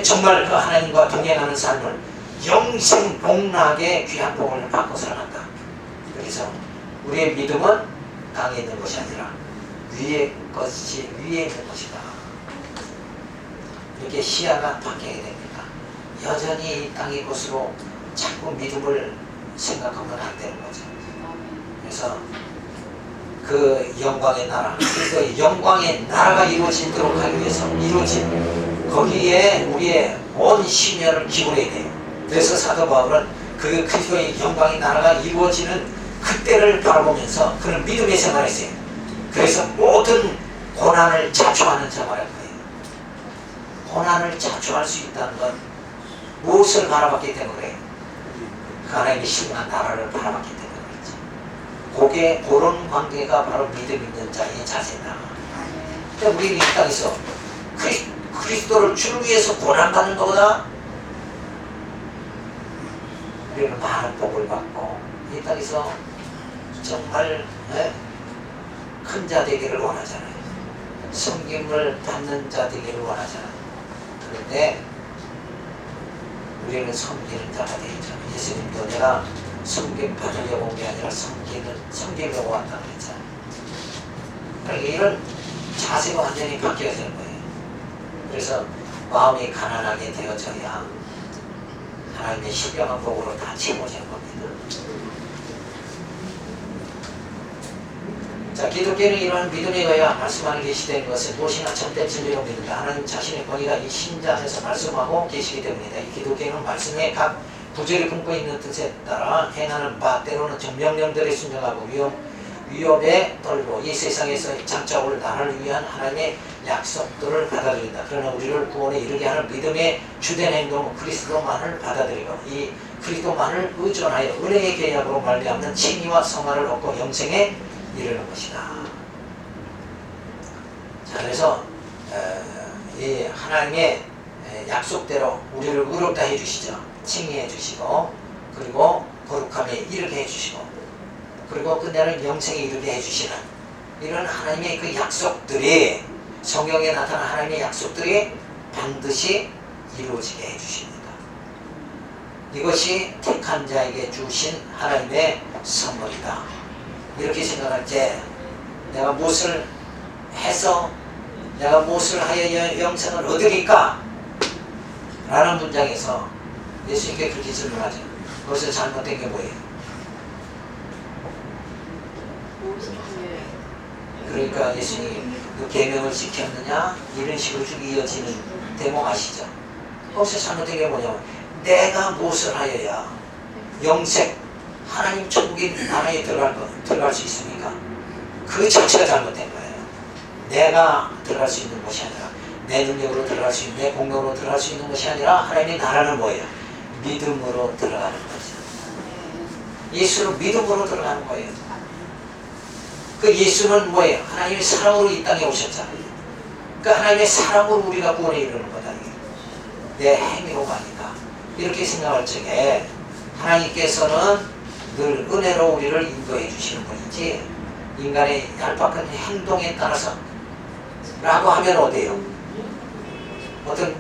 정말 그 하나님과 동행하는 삶을 영생 복락의 귀한 복을 받고 살아간다. 그래서 우리의 믿음은 땅에 있는 것이 아니라 위에 있는 것이다. 이렇게 시야가 바뀌게 됩니다. 여전히 이 땅의 것으로 자꾸 믿음을 생각하면 안 되는 거죠. 그래서 그 영광의 나라, 그 영광의 나라가 이루어지도록 하기 위해서 이루어진 거기에 우리의 온 심혈을 기울여야 돼요. 그래서 사도 바울은 그 그리스도의 영광의 나라가 이루어지는 그때를 바라보면서 그는 믿음의 생활을 했어요. 그래서 모든 고난을 자초하는 생활을 한 거예요. 고난을 자초할 수 있다는 건 무엇을 바라봤기 때문에? 그 하나님의 신령한 나라를 바라봤기 때문에. 그런 관계가 바로 믿음 있는 자의 자세다. 근데 우리는 이 땅에서 그리스도를 주를 위해서 고난받는 것보다 우리는 많은 복을 받고 이 땅에서 정말 큰 자 되기를 원하잖아요. 섬김을 받는 자 되기를 원하잖아요. 그런데 우리는 섬기는 자가 되죠. 예수님도 내가 섬김 받으려고 온 게 아니라 섬기려고 왔다고 그랬잖아요. 그러니까 이런 자세가 완전히 바뀌어야 되는 거예요. 그래서 마음이 가난하게 되어져야 하나님의 신령한 복으로 다 채워지는 겁니다. 자, 기독교는 이러한 믿음에 의하여 말씀하는 계시된 것은 무엇이나 참된 진리로 믿는다. 하나님 자신의 권위가 이 신자 안에서 말씀하고 계시기 때문이다. 이 기독교는 말씀의 각 구절이 품고 있는 뜻에 따라 행하는 바, 때로는 명령들에 순종하고 위협에 떨고 이 세상에서 장차올 나라를 위한 하나님의 약속들을 받아들인다. 그러나 우리를 구원에 이르게 하는 믿음의 주된 행동은 그리스도만을 받아들이고 이 그리스도만을 의존하여 은혜의 계약으로 말미암는 칭의와 성화를 얻고 영생에 이르는 것이다. 자, 그래서 이 하나님의 약속대로 우리를 의롭다 해주시죠. 칭의해 주시고, 그리고 거룩함에 이르게 해주시고, 그리고 끝내는 영생에 이르게 해주시는 이런 하나님의 그 약속들이, 성경에 나타난 하나님의 약속들이 반드시 이루어지게 해주십니다. 이것이 택한 자에게 주신 하나님의 선물이다. 이렇게 생각할 때 내가 무엇을 해서 내가 무엇을 하여 영생을 얻으리까? 라는 문장에서 예수님께 그렇게 질문하죠. 그것을 잘못된 게 뭐예요? 그러니까 예수님이 그 계명을 지켰느냐? 이런 식으로 쭉 이어지는 대목 아시죠? 거기서 잘못된 게 뭐냐면 내가 무엇을 하여야 영생, 하나님 천국의 나라에 들어갈 수 있습니까? 그 자체가 잘못된 거예요. 내가 들어갈 수 있는 것이 아니라 내 능력으로 들어갈 수 있는 내 공력으로 들어갈 수 있는 것이 아니라 하나님의 나라는 뭐예요? 믿음으로 들어가는 거죠. 예수는 믿음으로 들어가는 거예요. 그 예수는 뭐예요? 하나님의 사랑으로 이 땅에 오셨잖아요. 그 하나님의 사랑으로 우리가 구원에 이르는 거다. 내 행위로가 아니다. 이렇게 생각할 적에 하나님께서는 늘 은혜로 우리를 인도해 주시는 분이지 인간의 얄팍한 행동에 따라서 라고 하면 어때요? 어떤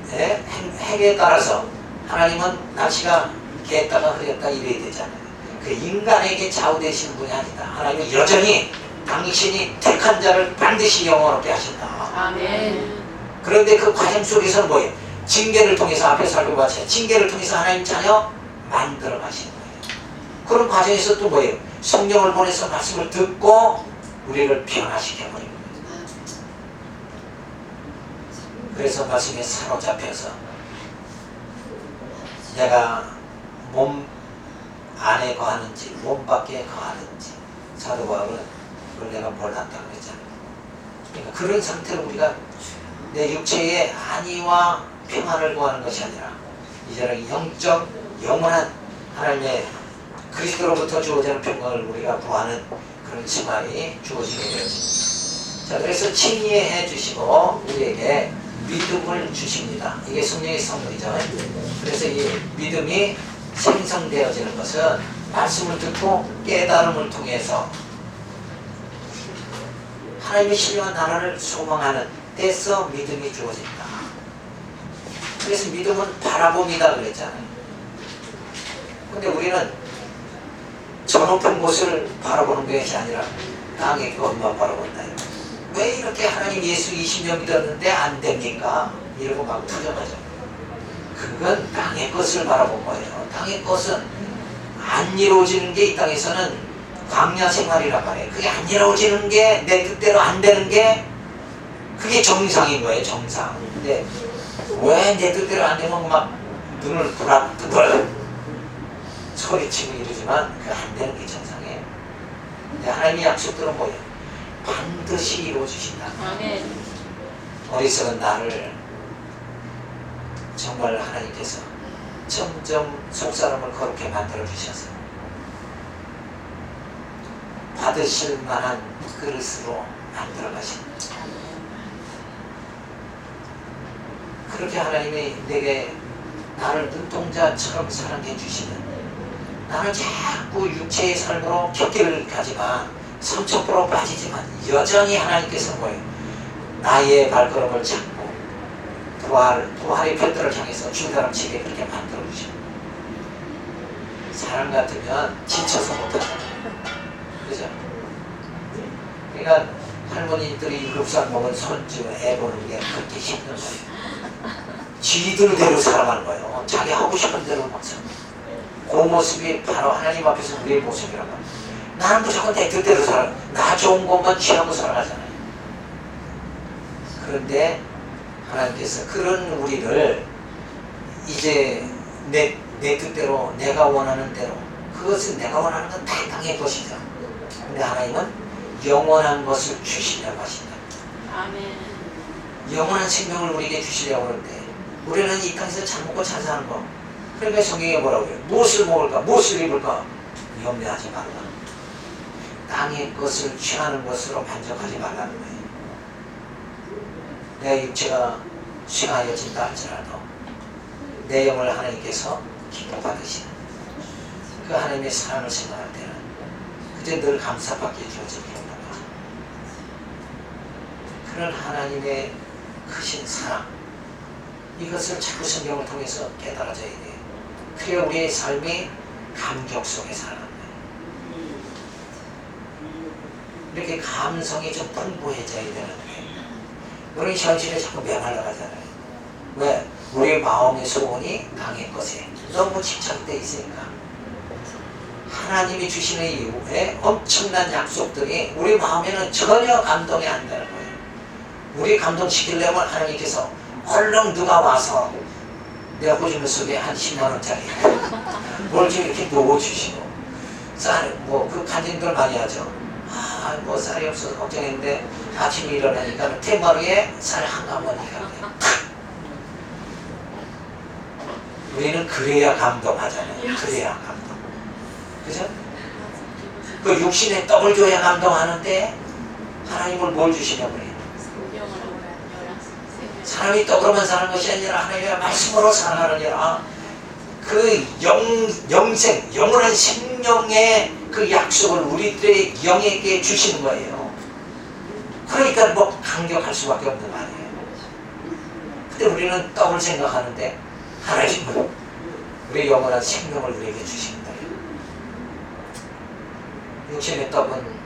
행위에 따라서 하나님은 날씨가 개했다가 흐렸다 이래야 되잖아요. 그 인간에게 좌우되시는 분이 아니다. 하나님은 여전히 당신이 택한 자를 반드시 영원롭게 하신다. 아멘. 그런데 그 과정 속에서는 뭐예요? 징계를 통해서 앞에 살펴봤어요. 징계를 통해서 하나님 자녀 만들어 가시는 거예요. 그런 과정에서 또 뭐예요? 성령을 보내서 말씀을 듣고 우리를 변화시켜 버리는 거예요. 그래서 말씀에 사로잡혀서 내가 몸 안에 거하는지 몸 밖에 거하는지 사도 바울은 그걸 내가 몰랐다고 그랬잖아요. 그러니까 그런 상태로 우리가 내 육체의 안위와 평안을 구하는 것이 아니라 이제는 영적 영원한 하나님의 그리스도로부터 주어지는 평강을 우리가 구하는 그런 생활이 주어지게 되어집니다. 자, 그래서 칭의해 주시고 우리에게 믿음을 주십니다. 이게 성령의 선물이죠. 그래서 이 믿음이 생성되어지는 것은 말씀을 듣고 깨달음을 통해서 하나님의 신령한 나라를 소망하는 데서 믿음이 주어진다. 그래서 믿음은 바라봄이다 그랬잖아요. 근데 우리는 저 높은 곳을 바라보는 것이 아니라 땅의 것만 바라본다요. 왜 이렇게 하나님 예수 20년 믿었는데 안 됩니까? 이러고 막 투정하죠. 그건 땅의 것을 바라본 거예요. 땅의 것은 안 이루어지는 게 이 땅에서는 광야 생활이란 말이에요. 그게 안 이루어지는 게 내 뜻대로 안 되는 게 그게 정상인 거예요. 정상. 근데 왜 내 뜻대로 안 되면 막 눈을 부락뜨걸 소리치고 이러지만 그 안 되는 게 정상이에요. 근데 하나님의 약속들은 뭐예요? 반드시 이루어주신다. 아멘. 어리석은 나를 정말 하나님께서 점점 속사람을 거룩해 만들어 주셔서 받으실 만한 그릇으로 만들어 가십니다. 그렇게 하나님이 내게 나를 눈동자처럼 사랑해 주시는, 나는 자꾸 육체의 삶으로 곁길을 가지만 삼천포로 빠지지만 여전히 하나님께서는 뭐예요? 나의 발걸음을 잡고 부활의 편들을 향해서 줄다름치게 그렇게 만들어 주십니다. 사람 같으면 지쳐서 못하잖아요. 그죠? 그러니까 할머니들이 7살 먹은 손주 애 보는 게 그렇게 힘든 거예요. 지들대로 살아가는 거예요. 자기 하고 싶은 대로 막 살아가는 거예요. 그 모습이 바로 하나님 앞에서 우리의 모습이라고 합니다. 나는 무조건 내 뜻대로 살아. 나 좋은 것만 취하고 살아가잖아요. 그런데 하나님께서 그런 우리를 이제 내 뜻대로 내가 원하는 대로, 그것은 내가 원하는 건 다 땅의 것이죠. 근데 하나님은 영원한 것을 주시려고 하신다. 아멘. 영원한 생명을 우리에게 주시려고 하는데 우리는 이 땅에서 잘 먹고 잘 사는 거. 그러니까 성경에 뭐라고 해요? 무엇을 먹을까? 무엇을 입을까? 염려하지 말라. 땅의 것을 취하는 것으로 만족하지 말라는 거예요. 내 육체가 쇠하여진다 할지라도 내 영을 하나님께서 기뻐 받으시는 그 하나님의 사랑을 생각할 때는 그저 늘 감사받게 주어진 경우가 그런 하나님의 크신 사랑, 이것을 자꾸 성경을 통해서 깨달아져야 돼요. 그래야 우리의 삶이 감격 속에 살아가는 거예요. 이렇게 감성이 좀 풍부해져야 되는 거예요. 우리 현실에 자꾸 메말라 가잖아요. 왜? 우리의 마음의 소원이 강의 것에 너무 집착되어 있으니까. 하나님이 주시는 이후에 엄청난 약속들이 우리 마음에는 전혀 감동이 안 되는 거예요. 우리 감동시키려면 하나님께서 얼른 누가 와서 내가 보증금 속에 한 10만원짜리 뭘 좀 이렇게 놓아주시고, 쌀, 뭐 그 간증들 많이 하죠. 아, 뭐 쌀이 없어서 걱정했는데 아침에 일어나니까 템바루에 쌀 한 가마니까. 우리는 그래야 감동하잖아요. 그래야 감동. 그죠? 그 육신의 떡을 줘야 감동하는데 하나님을 뭘 주시냐고요. 사람이 떡으로만 사는 것이 아니라 하나님의 말씀으로 살아가느니라. 그 영생, 영원한 생명의 그 약속을 우리들의 영에게 주시는 거예요. 그러니까 뭐 감격할 수밖에 없는 말이에요. 근데 우리는 떡을 생각하는데 하나님은 우리 영원한 생명을 우리에게 주십니다. 육신의 떡은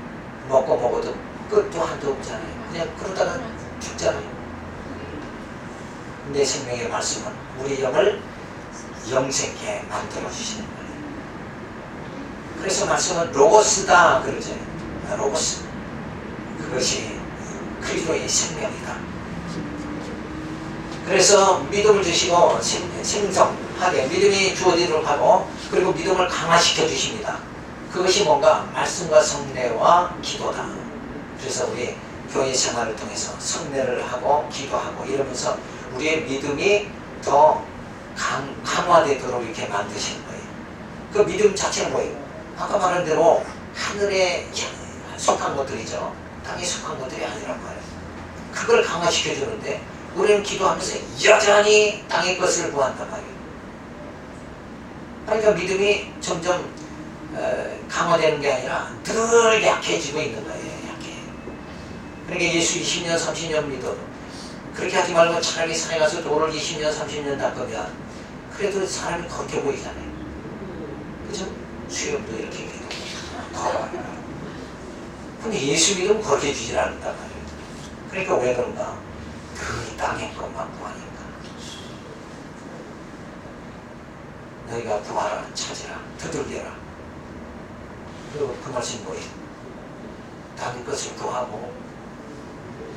먹고 먹어도 끝도 한도 없잖아요. 그냥 그러다가 죽잖아요. 내 생명의 말씀은 우리 영을 영생케 만들어주시는 거예요. 그래서 말씀은 로고스다 그러죠. 로고스. 그것이 그리스도의 생명이다. 그래서 믿음을 주시고 생성하게 믿음이 주어지도록 하고, 그리고 믿음을 강화시켜 주십니다. 그것이 뭔가 말씀과 성례와 기도다. 그래서 우리 교회 생활을 통해서 성례를 하고 기도하고 이러면서 우리의 믿음이 더 강화되도록 이렇게 만드시는 거예요. 그 믿음 자체는 뭐예요? 아까 말한 대로 하늘에 속한 것들이죠. 땅에 속한 것들이 아니란 말이에요. 그걸 강화시켜 주는데 우리는 기도하면서 여전히 땅의 것을 구한단 말이에요. 그러니까 믿음이 점점 강화되는 게 아니라 늘 약해지고 있는 거예요. 약해. 그러니까 예수 20년 30년 믿어도 그렇게 하지 말고 차라리 산에 가서 돌을 20년 30년 닦으면 그래도 사람이 걷게 보이잖아요. 그죠? 수염도 이렇게 걸어요. 근데 예수 믿으면 그렇게 주질 않는단 말이에요. 그러니까 왜 그런가? 그 땅의 것만 구하니까. 너희가 구하라, 찾으라, 두들겨라. 그리고 그 말씀이 뭐예요? 땅의 것을 구하고,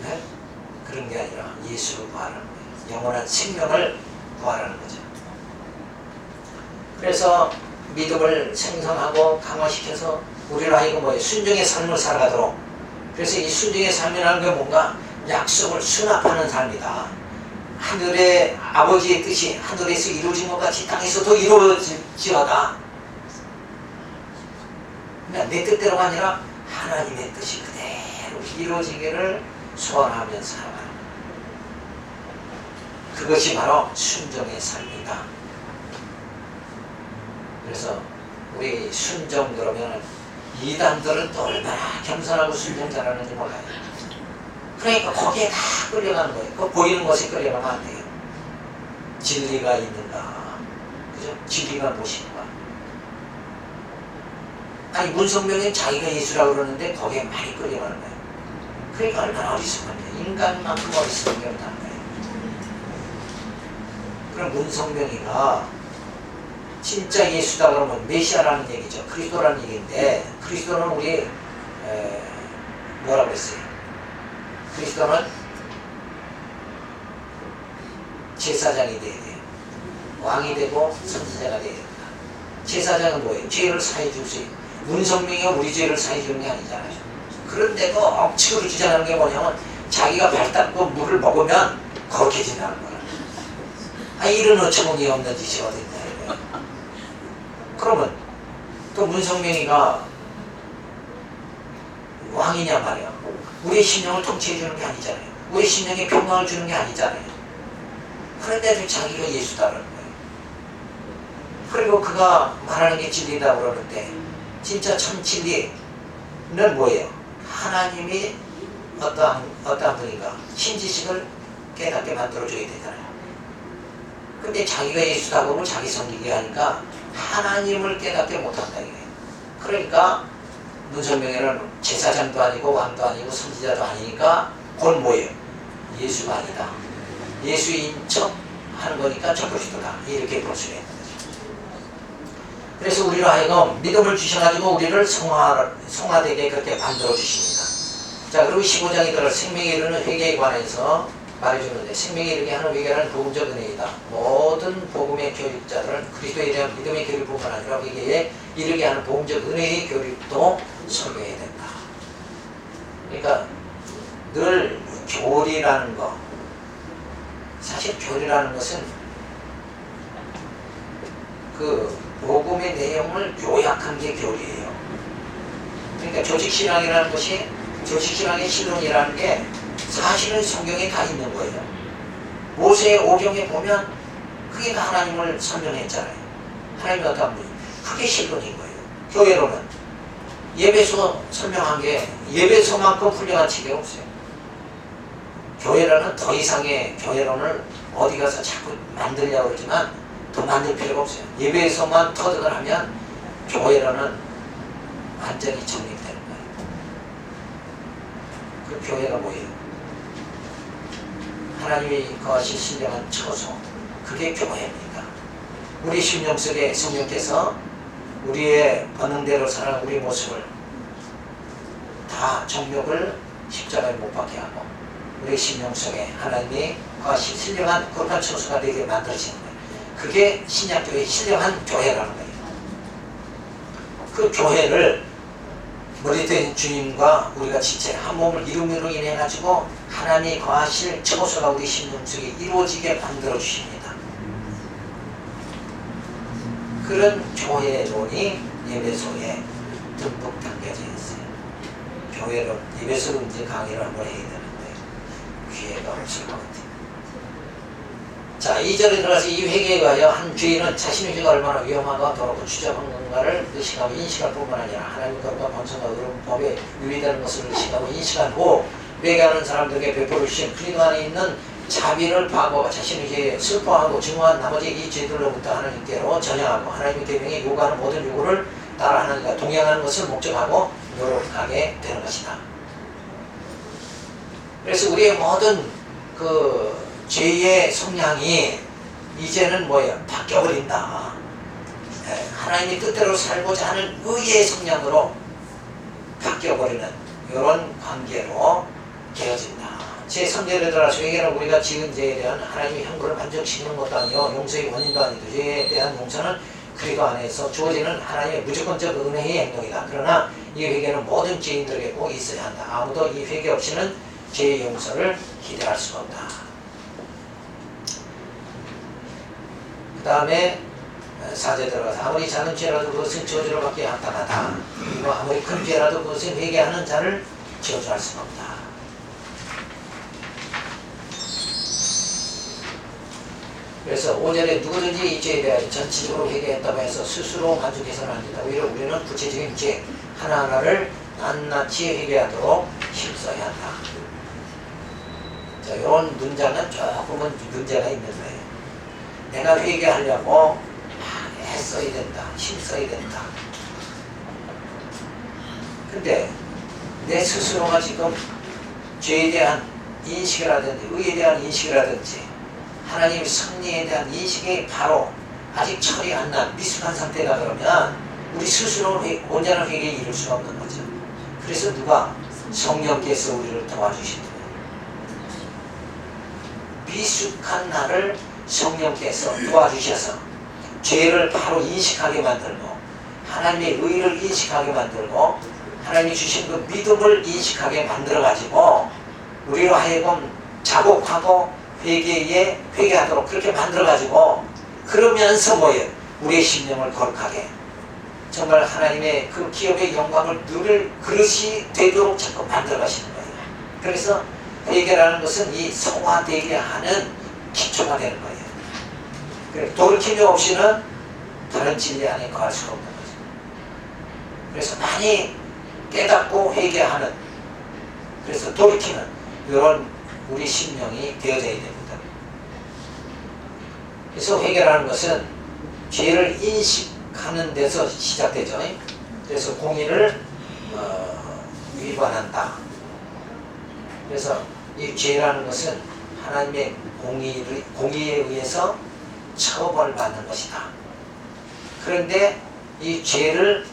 네? 그런 게 아니라 예수를 구하라는 거예요. 영원한 생명을 구하라는 거죠. 그래서 믿음을 생성하고 강화시켜서 우리를 하여금 뭐예요? 순종의 삶을 살아가도록. 그래서 이 순종의 삶이라는 게 뭔가 약속을 수납하는 삶이다. 하늘의 아버지의 뜻이 하늘에서 이루어진 것 같이 땅에서도 이루어지어다. 그러니까 내 뜻대로가 아니라 하나님의 뜻이 그대로 이루어지기를 소원하며 살아가는 거예요. 그것이 바로 순종의 삶이다. 그래서 우리 순종 그러면 이단들은 또 얼마나 겸손하고 순종 잘하는지 몰라요. 그러니까 거기에 다 끌려가는 거예요. 그 보이는 것에 끌려가면 안 돼요. 진리가 있는가? 그죠? 진리가 무엇인가? 아니 문성명은 자기가 예수라고 그러는데 거기에 많이 끌려가는 거예요. 그러니까 얼마나 어리석은데 인간만큼 어리석은 게 없다는 거예요. 그럼 문성명이가 진짜 예수다 그러면 메시아라는 얘기죠. 그리스도라는 얘기인데 그리스도는 우리 뭐라고 했어요? 그리스도는 제사장이 돼야 돼요. 왕이 되고 선지자가 돼야 됩니다. 제사장은 뭐예요? 죄를 사해 줄 수 있는. 문성명이 우리 죄를 사해 주는 게 아니잖아요. 그런데도 억지로 주장하는 게 뭐냐면 자기가 발 닦고 물을 먹으면 거룩해진다는 거예요. 아, 이런 어처구니 없는 짓이 어디 있냐 이거예요. 그러면 또 문성명이가 왕이냐 말이야. 우리의 심령을 통치해 주는 게 아니잖아요. 우리 심령에 평강을 주는 게 아니잖아요. 그런데도 자기가 예수다라는 거예요. 그리고 그가 말하는 게 진리다 그러는데 진짜 참 진리는 뭐예요? 하나님이 어떠한 분인가 신지식을 깨닫게 만들어줘야 되잖아요. 근데 자기가 예수다 그러고 자기 섬기게 하니까 하나님을 깨닫게 못한다 이게. 그러니까 문선명에는 제사장도 아니고 왕도 아니고 선지자도 아니니까 그건 뭐예요? 예수가 아니다. 예수인 척 하는 거니까 저 그리스도다. 이렇게 볼 수 있는 거죠. 그래서 우리로 하여금 믿음을 주셔가지고 우리를 성화되게 그렇게 만들어 주십니다. 자, 그리고 15장에 들어 생명에 이르는 회개에 관해서 말해주는데, 생명에 이르게 하는 회개는 복음적 은혜이다. 모든 복음의 교육자들은 그리스도에 대한 믿음의 교육뿐만 아니라 회개에 이르게 하는 복음적 은혜의 교육도 설교해야 된다. 그러니까 늘 교리라는 거, 사실 교리라는 것은 그 복음의 내용을 요약한 게 교리예요. 그러니까 조직신앙이라는 것이, 조직신앙의 실론이라는 게 사실은 성경에 다 있는 거예요. 모세의 오경에 보면 그게 다 하나님을 설명했잖아요. 하나님이 어떤 분이, 그게 실론인 거예요. 교회로는 예배소 설명한 게 예배소만큼 훌륭한 책이 없어요. 교회로는 더 이상의 교회론을 어디 가서 자꾸 만들려고 그러지만 더 만들 필요가 없어요. 예배에서만 터득을 하면 교회론은 완전히 정립되는 거예요. 그 교회가 뭐예요? 하나님이 거하신 신령한 처소, 그게 교회입니다. 우리 심령 속에 성령께서 우리의 본능대로 사는 우리 모습을 다 정욕을 십자가에 못 박게 하고 우리 심령 속에 하나님이 거하신 신령한 거룩한 처소가 되게 만들어지는 거예요. 그게 신약교회의 신령한 교회라는 거예요. 그 교회를 머리된 주님과 우리가 지체 한 몸을 이룸으로 인해 가지고 하나님이 거하실 처소가 우리 심령 속에 이루어지게 만들어 주십니다. 그런 교회론이 예배소에 듬뿍 담겨져 있어요. 교회론, 예배소로 이제 강의를 한번 해야 되는데 기회가 없을 것 같아요. 자, 2절에 들어가서 이 회개에 관하여 한 죄인은 자신의 죄가 얼마나 위험하고 더럽고 추잡한 건가를 의식하고 인식할 뿐만 아니라 하나님의 거룩과 번성과 의로운 법에 유리되는 것을 의식하고 인식한 후 회개하는 사람들에게 베풀어 주신 그리스도 안에 있는 자비를 바고 자신의 죄에 슬퍼하고 증오한 나머지 이 죄들로부터 하나님께로 전향하고 하나님의 계명에 요구하는 모든 요구를 따라 하나님과 동행하는 것을 목적하고 노력하게 되는 것이다. 그래서 우리의 모든 그 죄의 성향이 이제는 뭐예요? 바뀌어버린다. 하나님의 뜻대로 살고자 하는 의의 성향으로 바뀌어버리는 이런 관계로 되어진다. 제3절에 들어가서 회개는 우리가 지은 죄에 대한 하나님의 형벌을 만족시키는 것도 아니요 용서의 원인도 아니고 죄에 대한 용서는 그리스도 안에서 주어지는 하나님의 무조건적 은혜의 행동이다. 그러나 이 회개는 모든 죄인들에게 꼭 있어야 한다. 아무도 이 회개 없이는 죄의 용서를 기대할 수가 없다. 그 다음에 4절 들어가서 아무리 작은 죄라도 그것은 저주를 받기에 합당하다. 그리고 아무리 큰 죄라도 그것은 회개하는 자를 저주할 수가 없다. 그래서 5절에 누구든지 이 죄에 대하여 전체적으로 회개했다고 해서 스스로 만족해서는 안 된다. 오히려 우리는 구체적인 죄 하나하나를 낱낱이 회개하도록 힘써야 한다. 자, 이런 문장은 조금은 문제가 있는 거예요. 내가 회개하려고 애써야 된다. 힘써야 된다. 근데 내 스스로가 지금 죄에 대한 인식이라든지 의에 대한 인식이라든지 하나님의 섭리에 대한 인식이 바로 아직 철이 안 난 미숙한 상태다 그러면 우리 스스로 온전한 회개에 이를 수가 없는 거죠. 그래서 누가? 성령께서 우리를 도와주시는 거예요. 미숙한 나를 성령께서 도와주셔서 죄를 바로 인식하게 만들고 하나님의 의를 인식하게 만들고 하나님이 주신 그 믿음을 인식하게 만들어가지고 우리로 하여금 자복하고 회개하도록 그렇게 만들어가지고 그러면서 뭐예요? 우리의 심령을 거룩하게 정말 하나님의 그 기업의 영광을 누릴 그릇이 되도록 자꾸 만들어가시는 거예요. 그래서 회개라는 것은 이 성화되게 하는 기초가 되는 거예요. 돌이킴이 없이는 다른 진리 안에 거할 수가 없는 거죠. 그래서 많이 깨닫고 회개하는, 그래서 돌이키는 이런 우리 심령이 되어져야 됩니다. 그래서 회개라는 것은 죄를 인식하는 데서 시작되죠. 그래서 공의를 위반한다. 그래서 이 죄라는 것은 하나님의 공의에 의해서 처벌받는 것이다. 그런데 이 죄를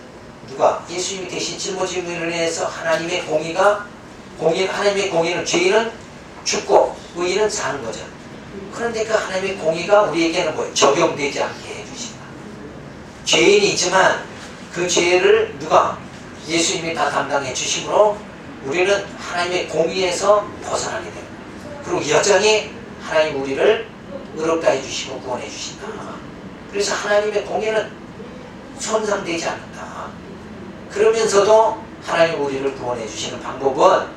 누가 예수님이 대신 짊어짐으로 인해서 하나님의 공의는 죄인은 죽고 의인은 사는 거죠. 그런데 그 하나님의 공의가 우리에게는 뭐예요? 적용되지 않게 해주신다. 죄인이지만 그 죄를 누가? 예수님이 다 담당해 주심으로 우리는 하나님의 공의에서 벗어나게 됩니다. 그리고 여전히 하나님 우리를 의롭다 해주시고 구원해 주신다. 그래서 하나님의 공의는 손상되지 않는다. 그러면서도 하나님 우리를 구원해 주시는 방법은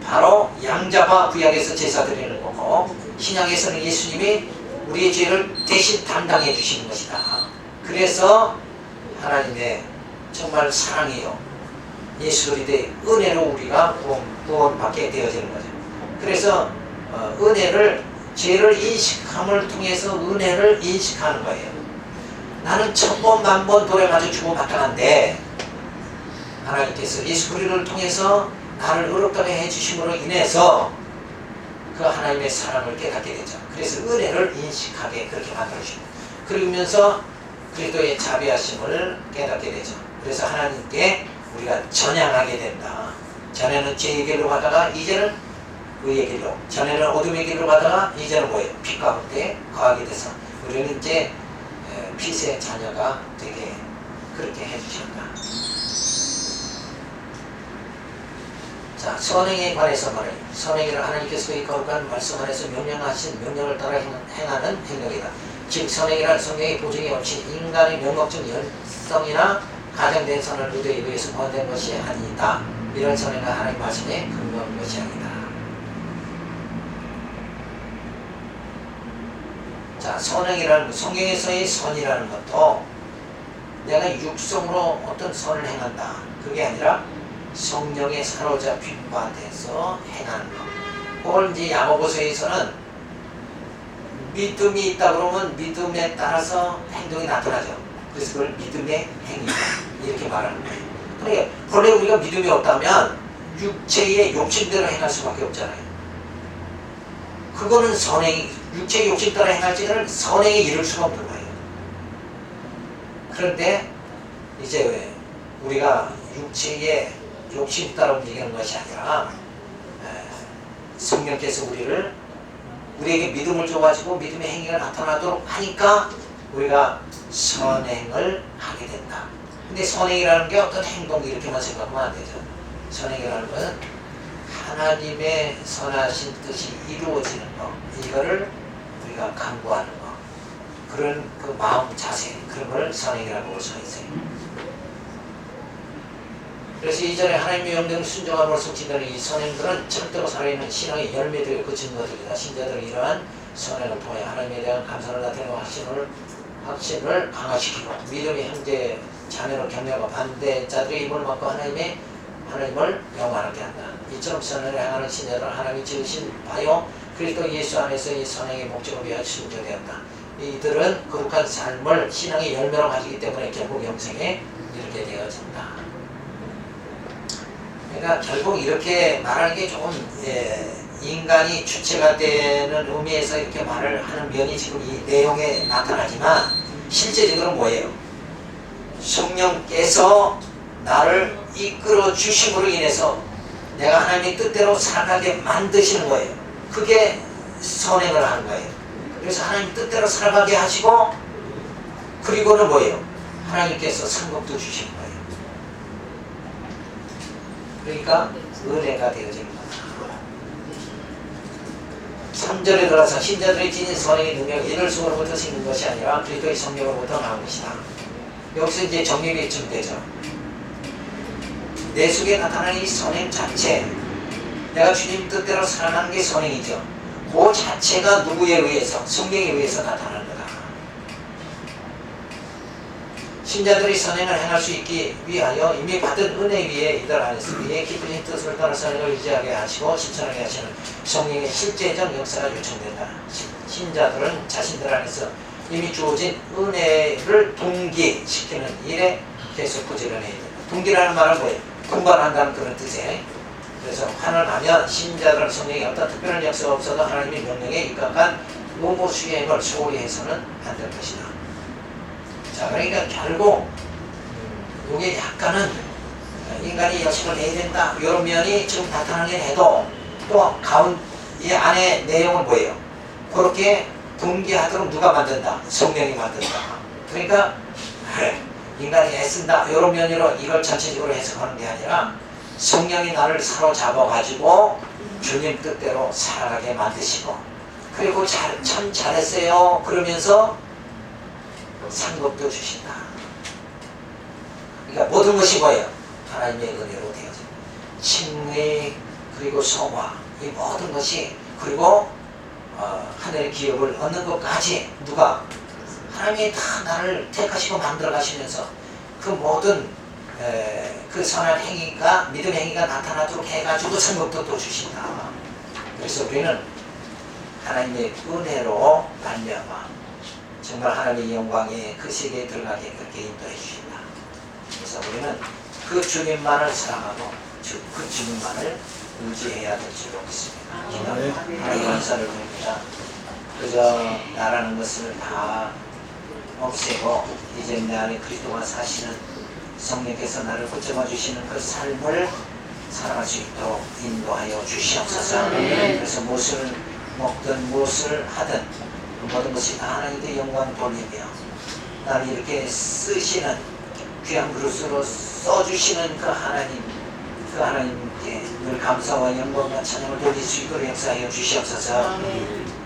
바로 양자와 구약에서 제사 드리는 거고 신약에서는 예수님이 우리의 죄를 대신 담당해 주시는 것이다. 그래서 하나님의 정말 사랑이요 예수 그리스도의 은혜로 우리가 구원받게 되어지는 거죠. 그래서 은혜를 죄를 인식함을 통해서 은혜를 인식하는 거예요. 나는 1000번 만번 돌에 맞아 죽어 마땅한데 하나님께서 예수 그리스도를 통해서 나를 의롭다게 해주심으로 인해서 그 하나님의 사랑을 깨닫게 되죠. 그래서 은혜를 인식하게 그렇게 만들어주시고 그러면서 그리스도의 자비하심을 깨닫게 되죠. 그래서 하나님께 우리가 전향하게 된다. 전에는 죄의 길로 가다가 이제는 의의 길로, 전에는 어둠의 길로 가다가 이제는 뭐예요? 빛 가운데 거하게 돼서 우리는 이제 빛의 자녀가 되게 그렇게 해주셨다. 자, 선행에 관해서 말해요. 선행이란 하나님께서 이 거룩한 말씀 안에서 명령하신 명령을 따라 행하는 행동이다. 즉 선행이란 성경의 보증에 얹힌 인간의 명목적 열성이나 가정된 선을 의도에 의해서 구원된 것이 아니다. 이런 선행과 하나님 말씀에 근거한 것이 아니다. 자, 선행이라는 것, 성경에서의 선이라는 것도 내가 육성으로 어떤 선을 행한다. 그게 아니라 성령에 사로잡힌 바 돼서 행하는 것. 그걸 이제 야고보서에서는 믿음이 있다 그러면 믿음에 따라서 행동이 나타나죠. 그래서 그걸 믿음의 행위다 이렇게 말하는 거예요. 그러니까 본래 우리가 믿음이 없다면 육체의 욕심대로 행할 수밖에 없잖아요. 그거는 선행, 육체의 욕심 따라 행할지는 선행에 이를 수가 없는 거예요. 그런데 이제 우리가 육체의 욕심 따라 움직이는 것이 아니라 성령께서 우리에게 믿음을 줘가지고 믿음의 행위가 나타나도록 하니까 우리가 선행을 하게 된다. 근데 선행이라는 게 어떤 행동 이렇게만 생각하면 안 되죠. 선행이라는 것은 하나님의 선하신 뜻이 이루어지는 것, 이거를 우리가 간구하는 것, 그런 그 마음 자세, 그런 걸 선행이라고 볼 수 있어요. 그래서 이전에 하나님의 명령을 순종함으로 성취되는 이 선행들은 절대로 살아있는 신앙의 열매들의 그 증거들이다. 신자들은 이러한 선행을 통해 하나님에 대한 감사를 나타내고 확신을 강화시키고 믿음의 형제 자매로 격려하고 반대자들의 입을 막고 하나님을 영원하게 한다. 이처럼 선행을 행하는 신자들은 하나님이 지으신 바요 그리스도 예수 안에서 이 선행의 목적을 위하여 신조되었다. 이들은 거룩한 삶을 신앙의 열매로 가지기 때문에 결국 영생에 이르게 되어진다. 그러니까 결국 이렇게 말하는 게 조금 인간이 주체가 되는 의미에서 이렇게 말을 하는 면이 지금 이 내용에 나타나지만 실제적으로 뭐예요? 성령께서 나를 이끌어 주심으로 인해서 내가 하나님의 뜻대로 살아가게 만드시는 거예요. 그게 선행을 하는 거예요. 그래서 하나님 뜻대로 살아가게 하시고 그리고는 뭐예요? 하나님께서 상급도 주시는 거예요. 그러니까 은혜가 되어지는 거다. 3절에 들어서 신자들이 지닌 선행의 능력이 이들 속으로부터 생긴 것이 아니라 그리스도의 성령으로부터 나온 것이다. 여기서 이제 정립이 좀 되죠. 내 속에 나타나는 이 선행 자체, 내가 주님 뜻대로 살아가는 게 선행이죠. 그 자체가 누구에 의해서? 성령에 의해서 나타나는 거다. 신자들이 선행을 행할 수 있기 위하여 이미 받은 은혜 위에 이들 안에서 위에 기쁘신 뜻을 따라 선행을 유지하게 하시고 실천하게 하시는 성령의 실제적 역사가 요청된다. 신자들은 자신들 안에서 이미 주어진 은혜를 동기시키는 일에 계속 부지런해야 됩니다. 동기라는 말은 뭐예요? 분발한다는 그런 뜻이에요. 그래서 환원하면 신자들 성령의 어떤 특별한 역사가 없어도 하나님의 명령에 입각한 의무 수행을 소홀히 해서는 안 될 것이다. 자, 그러니까 결국 이게 약간은 인간이 열심을 해야 된다 이런 면이 지금 나타나긴 해도 또 이 안에 내용은 뭐예요? 그렇게 동기하도록 누가 만든다? 성령이 만든다. 그러니까 인간이 애쓴다 이런 면으로 이걸 전체적으로 해석하는 게 아니라 성령이 나를 사로잡아 가지고 주님 뜻대로 살아가게 만드시고 그리고 참 잘했어요 그러면서 상급도 주신다. 그러니까 모든 것이 뭐예요? 하나님의 은혜로 되어집니다. 칭의 그리고 성화 이 모든 것이 그리고 하늘의 기업을 얻는 것까지 누가? 하나님이 다 나를 택하시고 만들어 가시면서 그 모든 그 선한 행위가 믿음 행위가 나타나도록 해가지고 상급도 또 주신다. 그래서 우리는 하나님의 은혜로 말미암아 정말 하나님의 영광에 그 세계에 들어가게 그렇게 인도해 주신다. 그래서 우리는 그 주님만을 사랑하고 그 주님만을 의지해야 될 줄 믿습니다. 하나님 감사를 드립니다. 그저 나라는 것을 다 없애고 이제 내 안에 그리스도가 사시는 성령께서 나를 붙잡아 주시는 그 삶을 살아갈 수 있도록 인도하여 주시옵소서. 그래서 무엇을 먹든 무엇을 하든 그 모든 것이 다 하나님께 영광 돌리며 나를 이렇게 쓰시는 귀한 그릇으로 써주시는 그 하나님께 늘 감사와 영광과 찬양을 돌릴 수 있도록 역사하여 주시옵소서.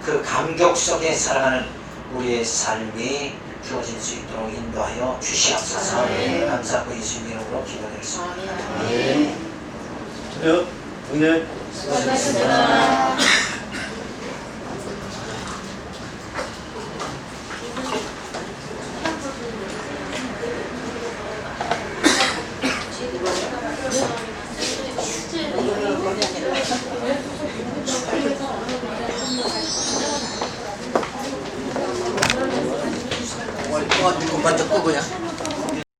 그 감격 속에 살아가는 우리의 삶이 주어질 수 있도록 인도하여 주시옵소서. 감사하고 예수님 이름으로 기도드리겠습니다. 저요, 동네. 수고하셨습니다. 이거 먼저 끄고요.